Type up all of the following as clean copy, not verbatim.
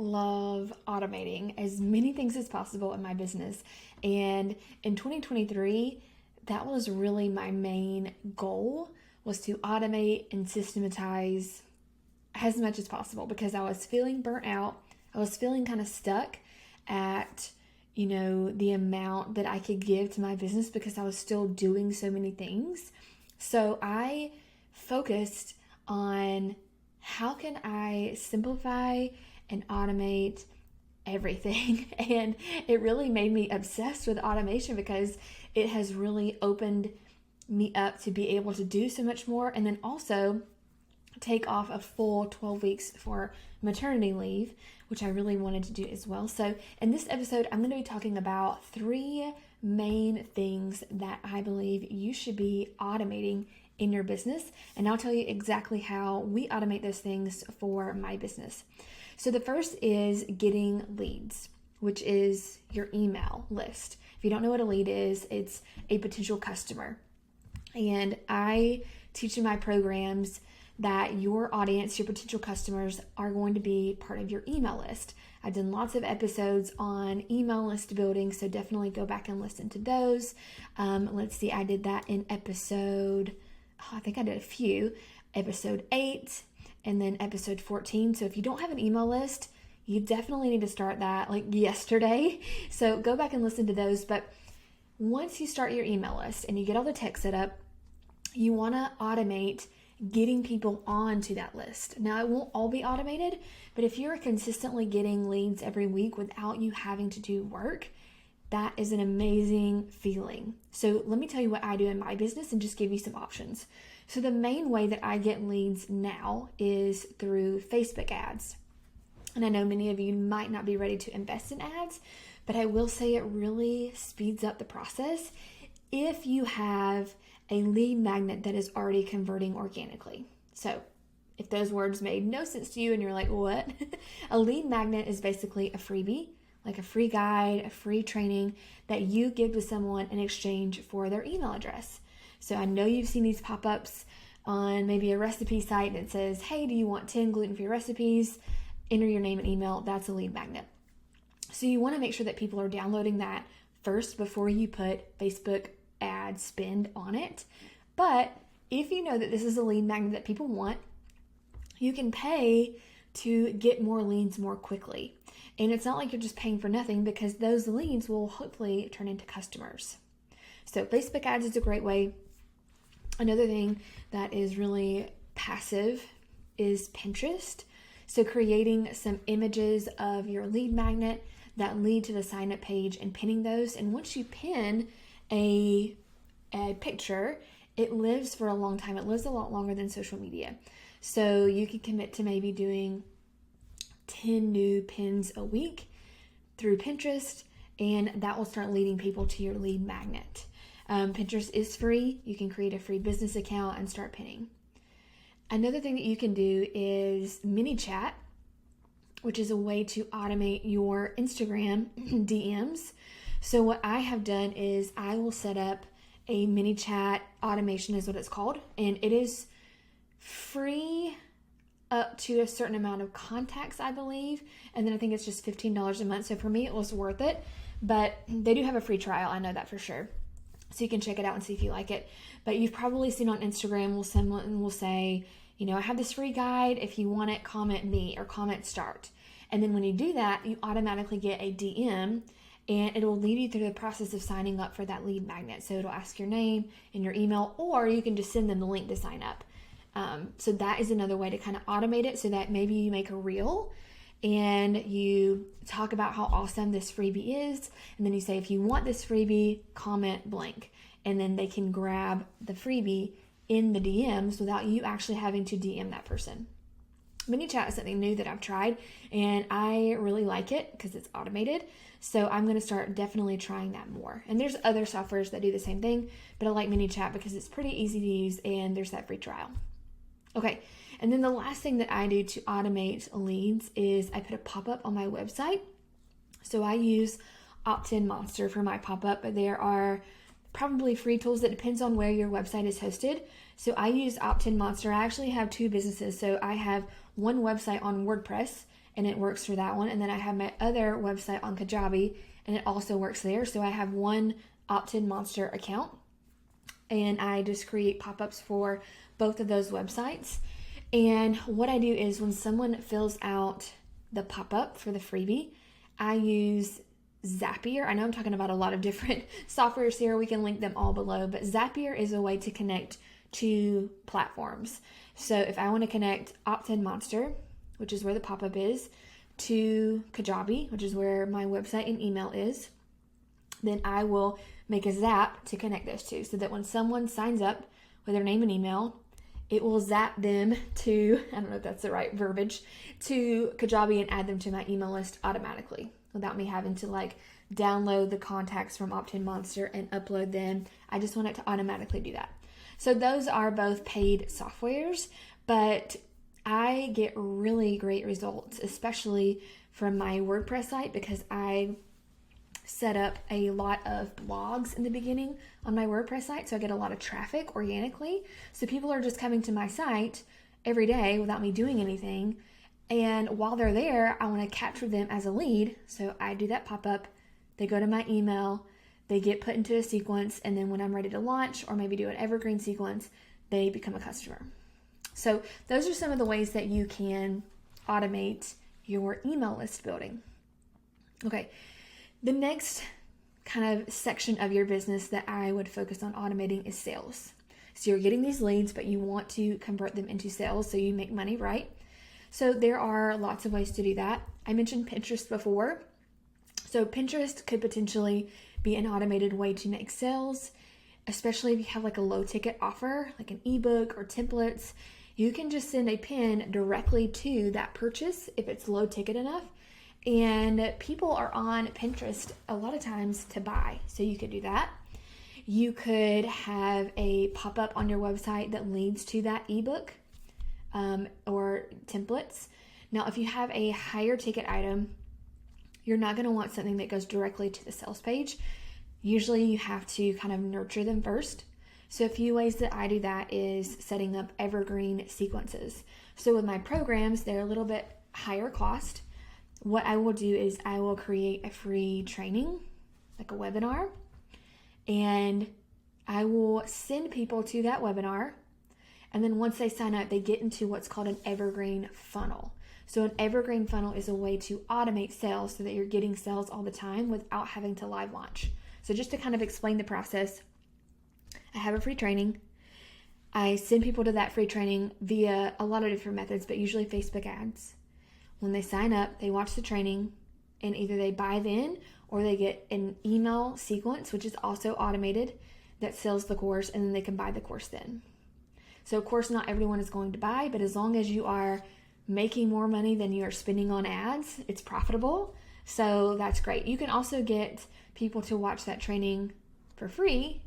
love automating as many things as possible in my business. And in 2023, that was really my main goal, was to automate and systematize as much as possible, because I was feeling burnt out. I was feeling kind of stuck at, the amount that I could give to my business because I was still doing so many things. So I focused on how can I simplify and automate everything. And it really made me obsessed with automation because it has really opened me up to be able to do so much more, and then also take off a full 12 weeks for maternity leave, which I really wanted to do as well. So in this episode, I'm going to be talking about 3 main things that I believe you should be automating in your business, and I'll tell you exactly how we automate those things for my business. So the first is getting leads, which is your email list. If you don't know what a lead is, it's a potential customer. And I teach in my programs that your audience, your potential customers, are going to be part of your email list. I've done lots of episodes on email list building, so definitely go back and listen to those. Let's see, I did that in I think I did a few, episode 8 and then episode 14. So if you don't have an email list, you definitely need to start that like yesterday. So go back and listen to those. But once you start your email list and you get all the tech set up, you want to automate getting people onto that list. Now, it won't all be automated, but if you're consistently getting leads every week without you having to do work, that is an amazing feeling. So let me tell you what I do in my business and just give you some options. So the main way that I get leads now is through Facebook ads. And I know many of you might not be ready to invest in ads, but I will say it really speeds up the process if you have a lead magnet that is already converting organically. So if those words made no sense to you and you're like, what? A lead magnet is basically a freebie, like a free guide, a free training that you give to someone in exchange for their email address. So I know you've seen these pop-ups on maybe a recipe site that says, hey, do you want 10 gluten-free recipes? Enter your name and email. That's a lead magnet. So you want to make sure that people are downloading that first before you put Facebook ad spend on it. But if you know that this is a lead magnet that people want, you can pay to get more leads more quickly. And it's not like you're just paying for nothing, because those leads will hopefully turn into customers. So Facebook ads is a great way. Another thing that is really passive is Pinterest. So creating some images of your lead magnet that lead to the sign up page and pinning those. And once you pin a picture, it lives for a long time. It lives a lot longer than social media. So you can commit to maybe doing 10 new pins a week through Pinterest, and that will start leading people to your lead magnet. Pinterest is free. You can create a free business account and start pinning. Another thing that you can do is mini chat, which is a way to automate your Instagram DMs. So what I have done is I will set up a mini chat automation, is what it's called, and it is free up to a certain amount of contacts, I believe, and then I think it's just $15 a month. So for me, it was worth it, but they do have a free trial. I know that for sure. So you can check it out and see if you like it. But you've probably seen on Instagram, someone will say, I have this free guide. If you want it, comment me or comment start. And then when you do that, you automatically get a DM, and it will lead you through the process of signing up for that lead magnet. So it'll ask your name and your email, or you can just send them the link to sign up. So that is another way to kind of automate it, so that maybe you make a reel and you talk about how awesome this freebie is. And then you say, if you want this freebie, comment blank. And then they can grab the freebie in the DMs without you actually having to DM that person. Mini chat is something new that I've tried, and I really like it because it's automated. So I'm going to start definitely trying that more. And there's other softwares that do the same thing, but I like mini chat because it's pretty easy to use and there's that free trial. Okay, and then the last thing that I do to automate leads is I put a pop-up on my website. So I use Opt-in Monster for my pop-up, but there are probably free tools. That depends on where your website is hosted. So I use Opt-in Monster. I actually have 2 businesses. So I have one website on WordPress, and it works for that one. And then I have my other website on Kajabi, and it also works there. So I have one opt-in monster account, and I just create pop-ups for both of those websites. And what I do is when someone fills out the pop-up for the freebie, I use Zapier. I know I'm talking about a lot of different softwares here. We can link them all below, but Zapier is a way to connect to platforms. So if I want to connect Opt-in Monster, which is where the pop-up is, to Kajabi, which is where my website and email is, then I will make a zap to connect those two so that when someone signs up with their name and email, it will zap them to, I don't know if that's the right verbiage, to Kajabi and add them to my email list automatically without me having to like download the contacts from Opt-in Monster and upload them. I just want it to automatically do that. So those are both paid softwares, but I get really great results, especially from my WordPress site, because I set up a lot of blogs in the beginning on my WordPress site, so I get a lot of traffic organically. So people are just coming to my site every day without me doing anything. And while they're there, I want to capture them as a lead. So I do that pop-up. They go to my email, they get put into a sequence, and then when I'm ready to launch or maybe do an evergreen sequence, they become a customer. So those are some of the ways that you can automate your email list building. Okay, the next kind of section of your business that I would focus on automating is sales. So you're getting these leads, but you want to convert them into sales so you make money, right? So there are lots of ways to do that. I mentioned Pinterest before. So Pinterest could potentially be an automated way to make sales, especially if you have like a low ticket offer, like an ebook or templates. You can just send a pin directly to that purchase if it's low ticket enough. And people are on Pinterest a lot of times to buy. So you could do that. You could have a pop-up on your website that leads to that ebook or templates. Now, if you have a higher ticket item, you're not going to want something that goes directly to the sales page. Usually you have to kind of nurture them first. So a few ways that I do that is setting up evergreen sequences. So with my programs, they're a little bit higher cost. What I will do is I will create a free training, like a webinar, and I will send people to that webinar. And then once they sign up, they get into what's called an evergreen funnel. So an evergreen funnel is a way to automate sales so that you're getting sales all the time without having to live launch. So just to kind of explain the process, I have a free training. I send people to that free training via a lot of different methods, but usually Facebook ads. When they sign up, they watch the training, and either they buy then or they get an email sequence, which is also automated, that sells the course, and then they can buy the course then. So of course, not everyone is going to buy, but as long as you are making more money than you are spending on ads, it's profitable. So that's great. You can also get people to watch that training for free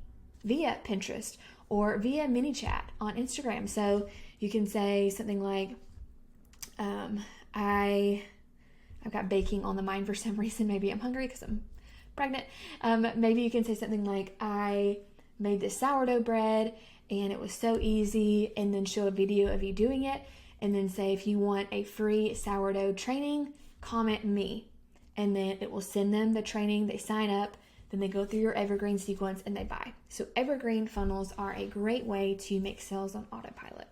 via Pinterest or via ManyChat on Instagram. So you can say something like, I've got baking on the mind for some reason. Maybe I'm hungry because I'm pregnant. Maybe you can say something like, I made this sourdough bread and it was so easy, and then show a video of you doing it, and then say, if you want a free sourdough training, comment me, and then it will send them the training. They sign up, then they go through your evergreen sequence and they buy. So evergreen funnels are a great way to make sales on autopilot.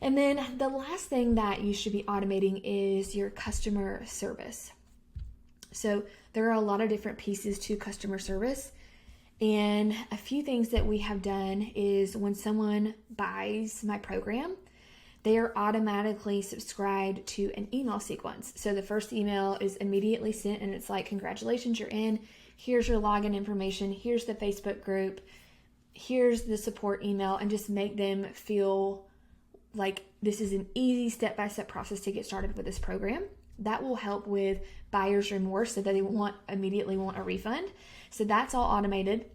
And then the last thing that you should be automating is your customer service. So there are a lot of different pieces to customer service. And a few things that we have done is when someone buys my program, they are automatically subscribed to an email sequence. So the first email is immediately sent, and it's like, congratulations, you're in. Here's your login information. Here's the Facebook group. Here's the support email, and just make them feel like this is an easy step-by-step process to get started with this program. That will help with buyer's remorse so that they immediately want a refund. So that's all automated.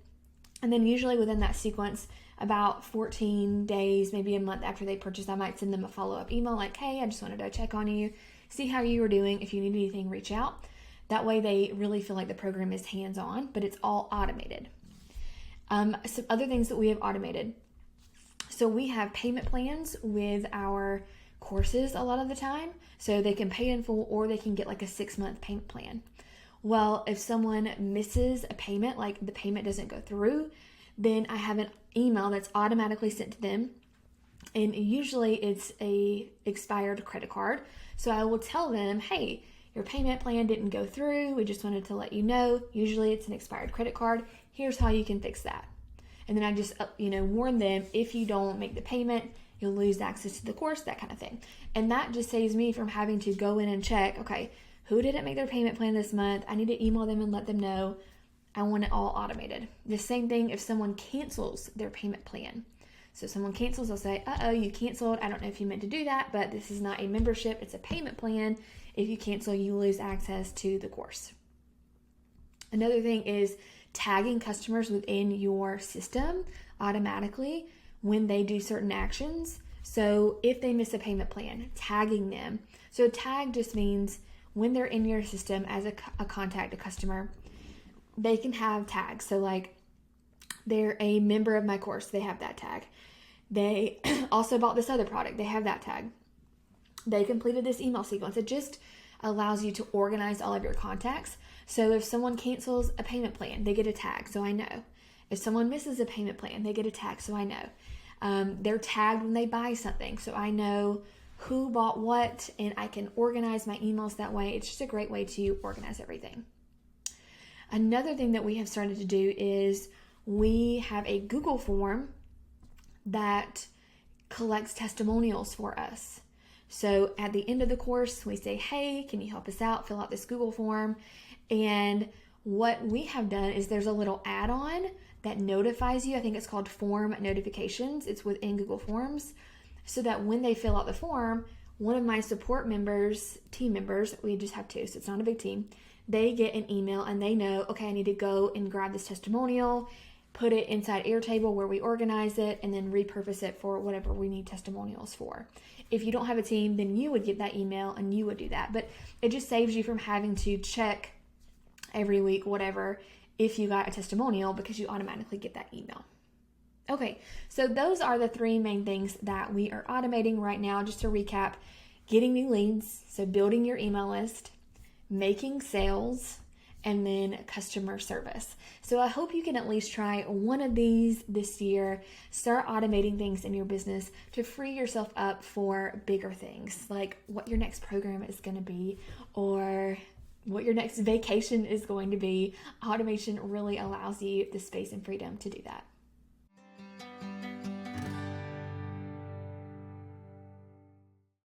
And then usually within that sequence, about 14 days, maybe a month after they purchase, I might send them a follow-up email like, hey, I just wanted to check on you, see how you were doing. If you need anything, reach out. That way they really feel like the program is hands-on, but it's all automated. Some other things that we have automated. So we have payment plans with our courses a lot of the time. So they can pay in full, or they can get like a 6-month payment plan. Well, if someone misses a payment, like the payment doesn't go through, then I have an email that's automatically sent to them. And usually it's a expired credit card. So I will tell them, hey, your payment plan didn't go through. We just wanted to let you know. Usually it's an expired credit card. Here's how you can fix that. And then I just, warn them, if you don't make the payment, you'll lose access to the course, that kind of thing. And that just saves me from having to go in and check, okay, who didn't make their payment plan this month? I need to email them and let them know. I want it all automated. The same thing if someone cancels their payment plan. So if someone cancels, I'll say, you canceled. I don't know if you meant to do that, but this is not a membership. It's a payment plan. If you cancel, you lose access to the course. Another thing is tagging customers within your system automatically when they do certain actions. So if they miss a payment plan, tagging them. So tag just means when they're in your system as a contact, a customer, they can have tags. So like they're a member of my course, they have that tag. They also bought this other product, they have that tag. They completed this email sequence. It just allows you to organize all of your contacts. So if someone cancels a payment plan, they get a tag, so I know. If someone misses a payment plan, they get a tag, so I know. They're tagged when they buy something, so I know who bought what, and I can organize my emails that way. It's just a great way to organize everything. Another thing that we have started to do is we have a Google form that collects testimonials for us. So at the end of the course, we say, hey, can you help us out? Fill out this Google form. And what we have done is there's a little add-on that notifies you. I think it's called Form Notifications. It's within Google Forms. So that when they fill out the form, one of my support members, team members, we just have 2, so it's not a big team, they get an email and they know, okay, I need to go and grab this testimonial, put it inside Airtable where we organize it, and then repurpose it for whatever we need testimonials for. If you don't have a team, then you would get that email and you would do that. But it just saves you from having to check every week, whatever, if you got a testimonial, because you automatically get that email. Okay, so those are the 3 main things that we are automating right now. Just to recap, getting new leads, so building your email list, making sales, and then customer service. So I hope you can at least try one of these this year. Start automating things in your business to free yourself up for bigger things, like what your next program is going to be, or what your next vacation is going to be. Automation really allows you the space and freedom to do that.